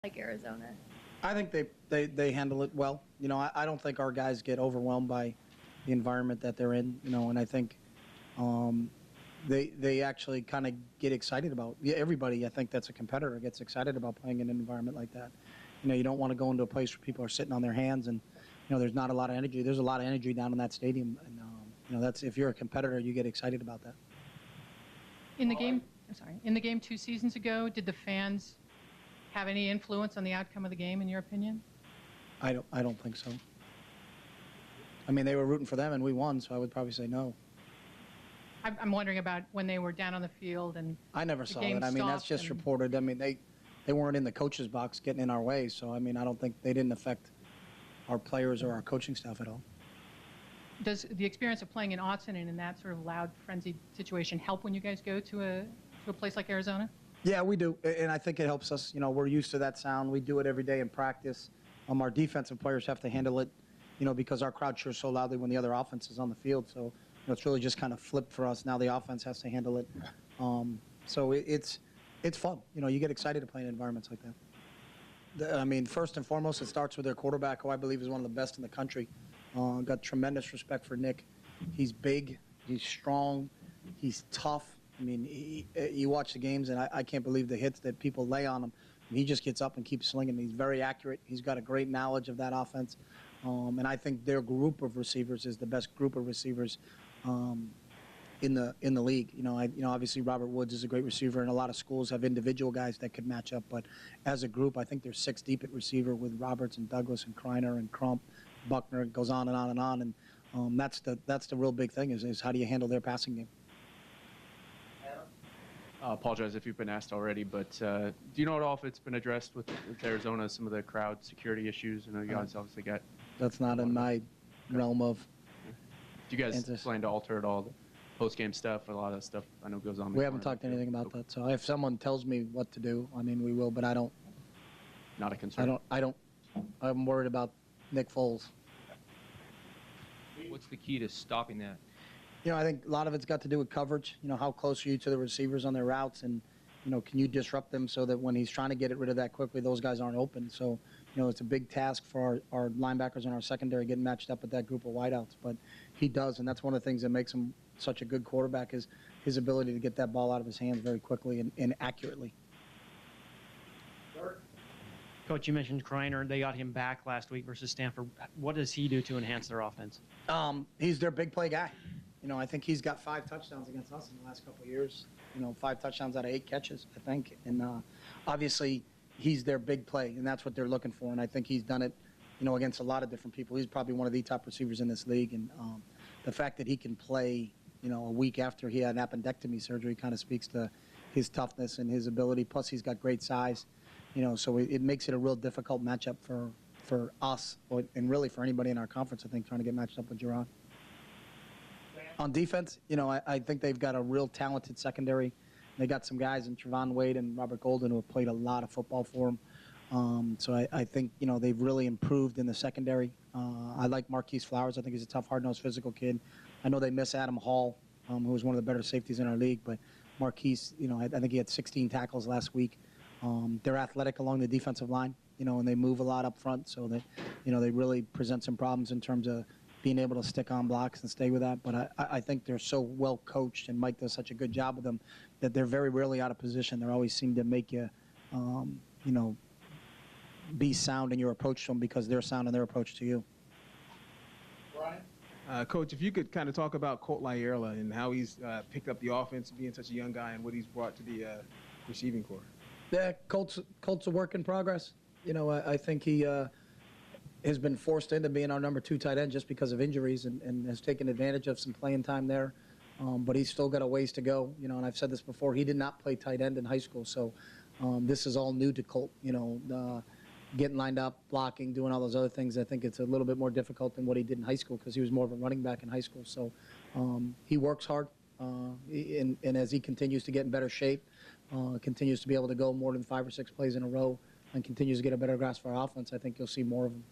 like Arizona? I think they handle it well. I don't think our guys get overwhelmed by the environment that they're in. And I think they actually kind of get excited about. Yeah, everybody, I think that's a competitor, gets excited about playing in an environment like that. You don't want to go into a place where people are sitting on their hands and there's not a lot of energy. There's a lot of energy down in that stadium, and that's, if you're a competitor, you get excited about that. In the game 2 seasons ago, did the fans have any influence on the outcome of the game, in your opinion? I don't think so. I mean, they were rooting for them, and we won, so I would probably say no. I'm wondering about when they were down on the field and I never saw that. I mean, that's just reported. I mean, they weren't in the coach's box getting in our way, so I mean, I don't think they didn't affect our players or our coaching staff at all. Does the experience of playing in Autzen and in that sort of loud, frenzied situation help when you guys go to a place like Arizona? Yeah, we do, and I think it helps us. We're used to that sound. We do it every day in practice. Our defensive players have to handle it, because our crowd cheers so loudly when the other offense is on the field. So it's really just kind of flipped for us. Now the offense has to handle it. So it's fun. You get excited to play in environments like that. I mean, first and foremost, it starts with their quarterback, who I believe is one of the best in the country. Got tremendous respect for Nick. He's big, he's strong, he's tough. I mean, you watch the games, and I can't believe the hits that people lay on him. He just gets up and keeps slinging. He's very accurate. He's got a great knowledge of that offense. And I think their group of receivers is the best group of receivers in the league. Obviously Robert Woods is a great receiver, and a lot of schools have individual guys that could match up. But as a group, I think there's 6 deep at receiver with Roberts and Douglas and Kreiner and Crump, Buckner. It goes on and on and on. And that's the real big thing is how do you handle their passing game. I apologize if you've been asked already, but do you know at all if it's been addressed with Arizona, some of the crowd security issues? I know you guys obviously got... That's not in my realm of... Do you guys plan to alter at all the post-game stuff? A lot of that stuff I know goes on. We haven't talked anything about that. So if someone tells me what to do, I mean, we will, but I don't... Not a concern? I'm worried about Nick Foles. What's the key to stopping that? I think a lot of it's got to do with coverage. How close are you to the receivers on their routes, and can you disrupt them so that when he's trying to get rid of that quickly, those guys aren't open. So it's a big task for our linebackers and our secondary getting matched up with that group of wideouts. But he does, and that's one of the things that makes him such a good quarterback is his ability to get that ball out of his hands very quickly and accurately. Coach, you mentioned Kreiner. They got him back last week versus Stanford. What does he do to enhance their offense? He's their big play guy. I think he's got 5 touchdowns against us in the last couple of years. 5 touchdowns out of 8 catches, I think. And obviously, he's their big play, and that's what they're looking for. And I think he's done it, against a lot of different people. He's probably one of the top receivers in this league. And the fact that he can play, a week after he had appendectomy surgery kind of speaks to his toughness and his ability. Plus, he's got great size. So it makes it a real difficult matchup for us, and really for anybody in our conference, I think, trying to get matched up with Jerron. On defense, I think they've got a real talented secondary. They got some guys in Trevon Wade and Robert Golden who have played a lot of football for them. So I think, they've really improved in the secondary. I like Marquise Flowers. I think he's a tough, hard-nosed, physical kid. I know they miss Adam Hall, who was one of the better safeties in our league. But Marquise, I think he had 16 tackles last week. They're athletic along the defensive line, and they move a lot up front. So that, they really present some problems in terms of being able to stick on blocks and stay with that. But I think they're so well coached, and Mike does such a good job with them, that they're very rarely out of position. They always seem to make you, be sound in your approach to them because they're sound in their approach to you. Brian? Coach, if you could kind of talk about Colt Lyerla and how he's picked up the offense, being such a young guy, and what he's brought to the receiving corps. Yeah, Colt's a work in progress. I think he has been forced into being our number 2 tight end just because of injuries and has taken advantage of some playing time there. But he's still got a ways to go. And I've said this before, he did not play tight end in high school. So this is all new to Colt, getting lined up, blocking, doing all those other things. I think it's a little bit more difficult than what he did in high school because he was more of a running back in high school. So he works hard. And as he continues to get in better shape, continues to be able to go more than 5 or 6 plays in a row, and continues to get a better grasp for our offense, I think you'll see more of him.